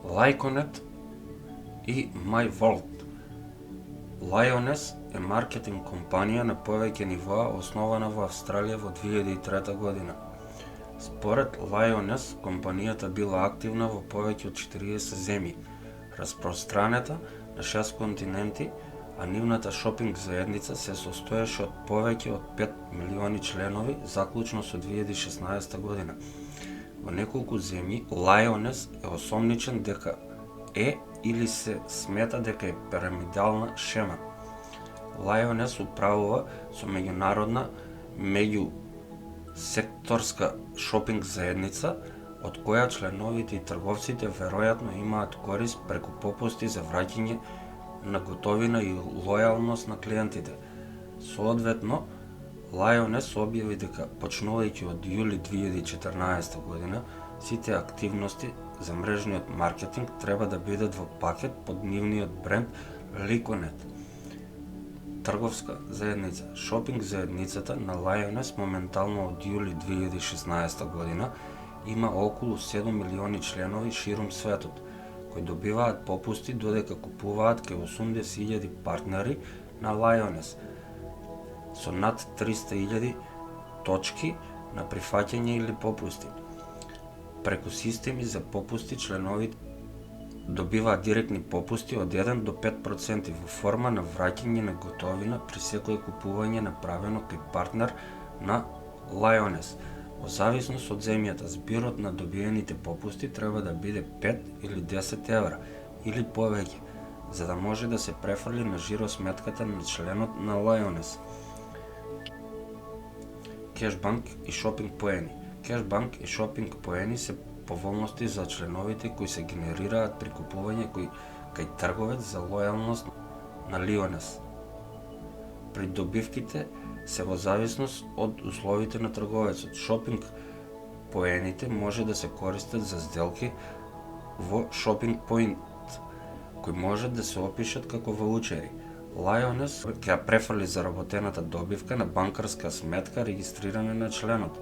Lyconet и MyVault. Lioness е маркетинг компанија на повеќе нивоа основана во Австралија во 2003 година. Според Lioness, компанијата била активна во повеќе од 40 земји, распространета на 6 континенти, а нивната шопинг заедница се состоеше од повеќе од 5 милиони членови заклучно со 2016 година. Во неколку земји, Lioness е осомничен дека или се смета дека е пирамидална шема. Lioness управува со меѓународна меѓусекторска шопинг заедница, од која членовите и трговците веројатно имаат корист преку попусти за враќање на готовина и лојалност на клиентите. Соодветно, Lioness објави дека почнувајќи од јули 2014 година, сите активности за мрежниот маркетинг треба да бидат во пакет под нивниот бренд Lyconet. Трговска заедница. Шопинг заедницата на Lioness моментално од јули 2016 година има околу 7 милиони членови ширум светот, кои добиваат попусти додека купуваат кај 80.000 партнери на Lioness, со над 300.000 точки на прифаќање или попусти. Преку системи за попусти членовите добиваат директни попусти од 1 до 5% во форма на враќање на готовина при секое купување направено кај партнер на Lioness. Во зависност од земјата, збирот на добиените попусти треба да биде 5 или 10 евра или повеќе, за да може да се префрли на жиросметката на членот на Lioness. Кешбанк и шопинг поени. Кешбанк и шопинг поени се поволности за членовите кои се генерираат при купување кај трговец за лојалност на Lioness. Придобивките се во зависност од условите на трговецот. Шопинг поените може да се користат за сделки во шопинг поинт, кои може да се опишат како ваучери. Lioness ќе ја префрли заработената добивка на банкарска сметка регистрирана на членот.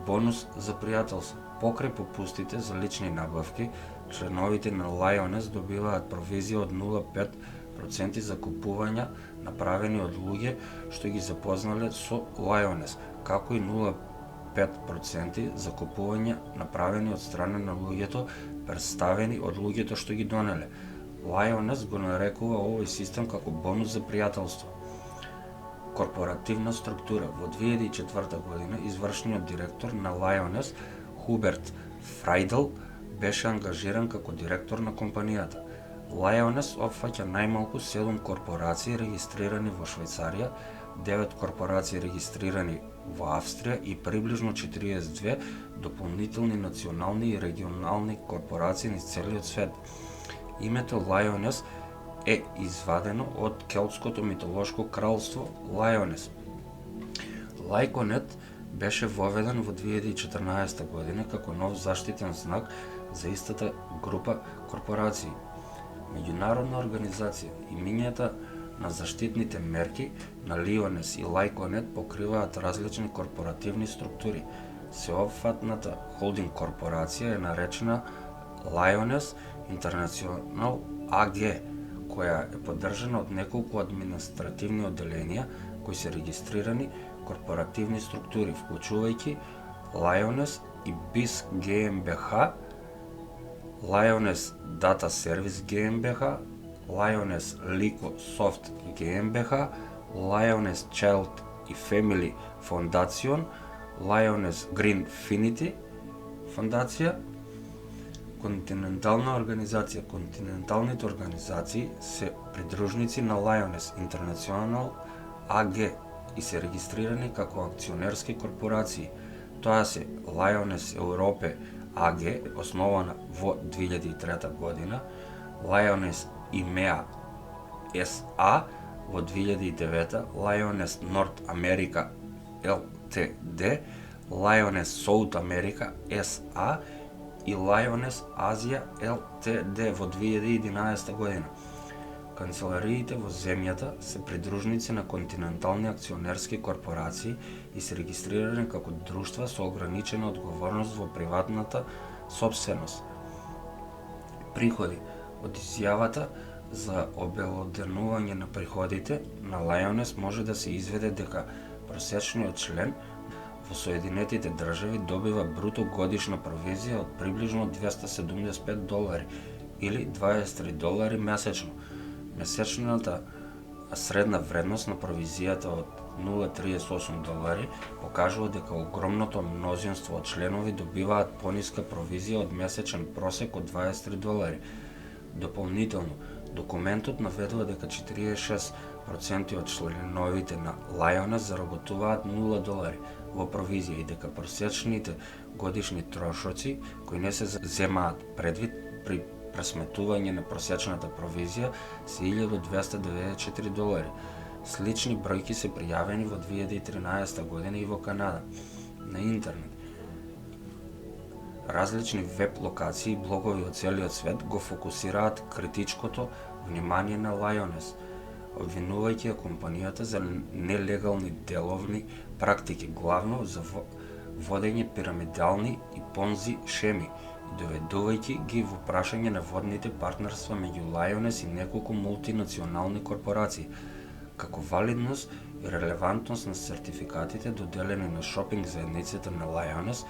Бонус за пријателство. Покрај попустите за лични набавки, членовите на Lioness добиваат провизија од 0,5% за купувања направени од луѓе што ги запознале со Lioness, како и 0,5% за купувања направени од страна на луѓето представени од луѓето што ги донеле. Lioness го нарекува овој систем како бонус за пријателство. Корпоративна структура. Во 2004 година извршниот директор на Lioness, Хуберт Фрајдл, беше ангажиран како директор на компанијата. Lioness опфаќа најмалку 7 корпорации регистрирани во Швајцарија, 9 корпорации регистрирани во Австрија и приближно 42 дополнителни национални и регионални корпорации низ целиот свет. Името Lioness е извадено од келтското митолошко кралство Lioness. Lyconet беше воведен во 2014 година како нов заштитен знак за истата група корпорации. Меѓународна организација. Имињата на заштитните мерки на Lioness и Lyconet покриваат различни корпоративни структури. Сеопфатната холдинг корпорација е наречена Lioness International AG, која е поддржана од неколку административни одделенија кои се регистрирани корпоративни структури, вклучувајќи Lioness и BIS GmbH, Lioness Data Service GmbH, Lioness Lico Soft GmbH, Lioness Child и Family Foundation, Lioness Greenfinity Фондација. Континентална организација. Континенталните организации се придружници на Lioness International AG и се регистрирани како акционерски корпорации. Тоа се Lioness Europe AG, основана во 2003 година, Lioness EMEA SA во 2009, Lioness North America LTD, Lioness South America SA и Lioness Азија LTD во 2011 година. Канцелариите во земјата се придружници на континентални акционерски корпорации и се регистрирани како друштва со ограничена одговорност во приватната сопственост. Приходи од изјавата за обелоденување на приходите на Лајонес може да се изведе дека просечниот член во Соединетите држави добива бруто годишна провизија од приближно $275 или $23 месечно. Месечната средна вредност на провизијата од $0,38 покажува дека огромното мнозинство од членови добиваат пониска провизија од месечен просек од $23. Дополнително, документот наведува дека 46% од членовите на Лајонес заработуваат $0 во провизија и дека просечните годишни трошоци кои не се земаат предвид при пресметување на просечната провизија се $1,294. Слични бројки се пријавени во 2013 година и во Канада. На интернет, различни веб локации и блогови од целиот свет го фокусираат критичкото внимание на Лајонес, обвинувајќи ја компанијата за нелегални деловни практики, главно за водење пирамидални и понзи шеми, и доведувајќи ги во прашање на водните партнерства меѓу Лајонес и неколку мултинационални корпорации. Како валидност и релевантност на сертификатите доделени на шопинг заедниците на Лајонес,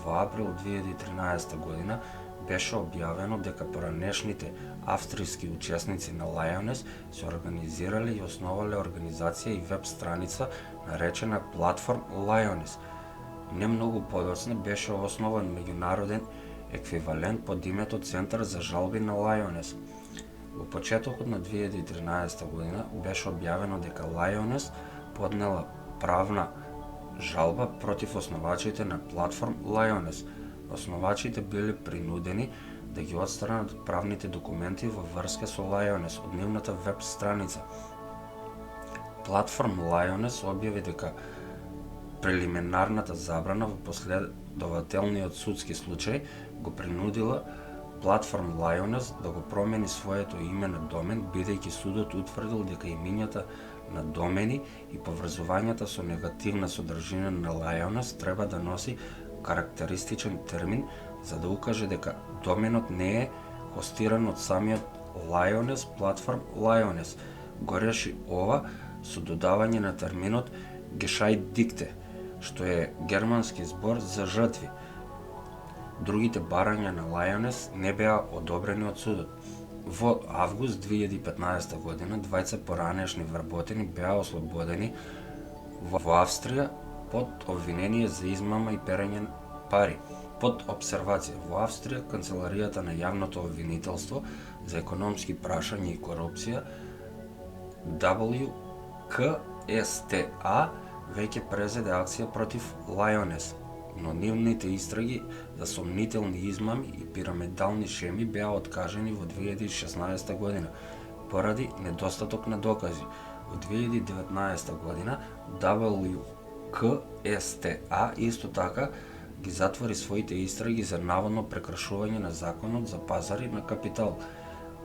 во април 2013 година беше објавено дека поранешните австријски учесници на Лајонес се организирале и основале организација и веб страница наречена Платформ Лајонес. Не многу подоцна беше основан меѓународен еквивалент под името Центар за жалби на Лајонес. Во почетокот на 2013 година беше објавено дека Лајонес поднела правна жалба против основачите на Платформ Лајонес. Основачите биле принудени да ги отстранат правните документи во врска со Лајонес од нивната веб страница. Платформ Лајонес објави дека прелиминарната забрана во последователниот судски случај го принудила Платформ Лајонес да го промени своето име на домен, бидејќи судот утврдил дека имињата на домени и поврзувањата со негативна содржина на Лајонес треба да носи карактеристичен термин за да укаже дека доменот не е хостиран од самиот Лајонес Платформ Лајонес. Го реши ова со додавање на терминот Гешајдикте, што е германски збор за жртви. Другите барања на Лајонес не беа одобрени од судот. Во август 2015 година двајца поранешни вработени беа ослободени во Австрија под обвинение за измама и перење пари. Под обсервација во Австрија, Канцеларијата на јавното обвинителство за економски прашања и корупција WKStA веќе презеде акција против Лајонес, но нивните истраги за сомнителни измами и пирамидални шеми беа откажани во 2016 година поради недостаток на докази. Во 2019 година WKStA исто така ги затвори своите истраги за наводно прекршување на законот за пазари на капитал.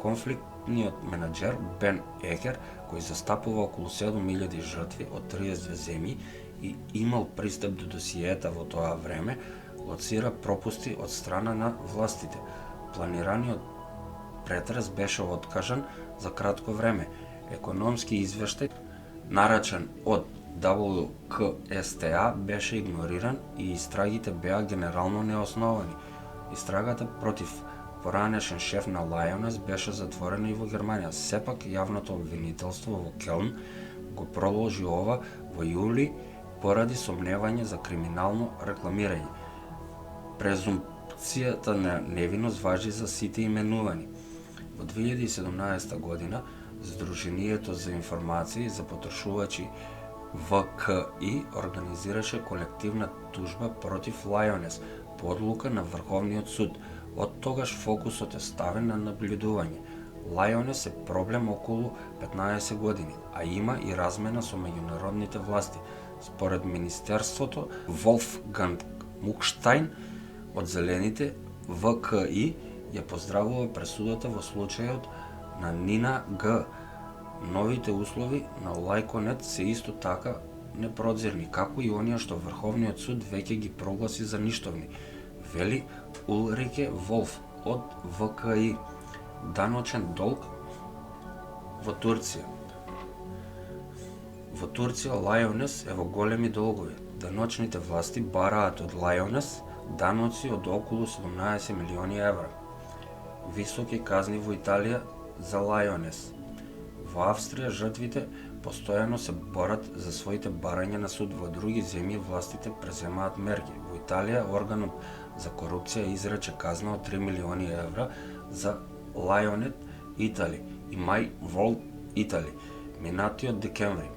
Конфликтниот менаџер Бен Екер, кој застапува околу 7000 жртви од 32 земји и имал пристап до досиета во тоа време, лоцира пропусти од страна на властите. Планираниот претрес беше откажан за кратко време. Економски извештај, нарачен од WKStA, беше игнориран и истрагите беа генерално неосновани. Истрагата против поранешен шеф на Лајонес беше затворена и во Германија. Сепак, јавното обвинителство во Келн го продолжи ова во јули поради сомневање за криминално рекламирање. Презумпцијата на невиност важи за сите именувани. Во 2017 година, Сдруженијето за информации за потрошувачи ВКИ организираше колективна тужба против Лајонес по одлука на Врховниот суд. Од тогаш фокусот е ставен на наблюдување. Лајонес е проблем околу 15 години, а има и размена со меѓународните власти. Според Министерството, Волфганг Мукштајн од Зелените, ВКИ ја поздравува пресудата во случајот на Нина Г. Новите услови на Лајконет се исто така непродзирни, како и оние што Врховниот суд веќе ги прогласи за ништовни, вели Улрике Волф од ВКИ. Даночен долг во Турција. Во Турција Лајонес е во големи долгови. Даночните власти бараат од Лајонес даноци од околу 17 милиони евра. Високи казни во Италија за Лајонес. Во Австрија жртвите постојано се борат за своите барања на суд. Во други земји властите преземаат мерки. Во Италија органот за корупција изрече казна од 3 милиони евра за Лајонет Итали и Мај Волт Итали минатиот декември.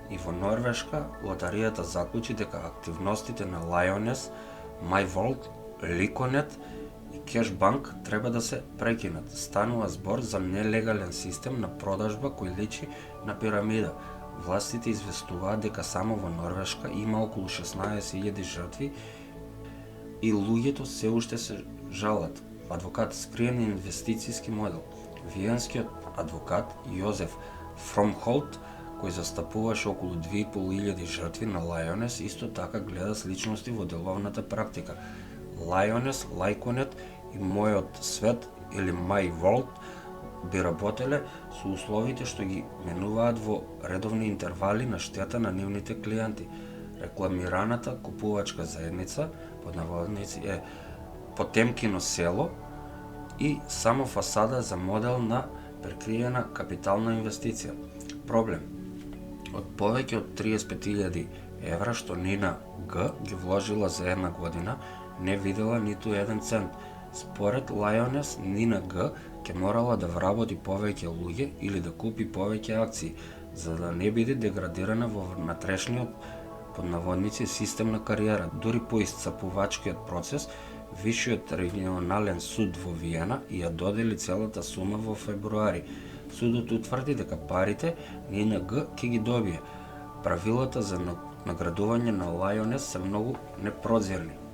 И во Норвешка лотаријата заклучи дека активностите на Лајонес, Мај Волт, Ликонет и Кешбанк треба да се прекинат. Станува збор за нелегален систем на продажба кој личи на пирамида. Властите известуваат дека само во Норвешка има околу 16.000 жртви и луѓето се уште се жалат. Адвокат скриен инвестицијски модел. Виенскиот адвокат Јозеф Фромхолт, кој застапуваше околу 2.500 жртви на Лајонес, исто така гледа сличности во деловната практика. Лајонес, Лајконет и Мојот свет или Мај Волт би работеле со условите што ги менуваат во редовни интервали на штета на нивните клиенти. Рекламираната купувачка заедница под наводници е Потемкино село и само фасада за модел на прикриена капитална инвестиција. Проблем. Од повеќе од 35.000 евра што Нина Г ги вложила за една година, не видела ниту еден цент. Според Лајонес, Нина Г ќе морала да вработи повеќе луѓе или да купи повеќе акции, за да не биде деградирана во внатрешниот под наводници систем на кариера. Дури по исцапувачкиот процес, Висшиот регионален суд во Виена ја додели целата сума во февруари. Судот утврди дека парите Нина Г ќе ги добие. Правилата за наградување на Лајонес се многу непрозирни.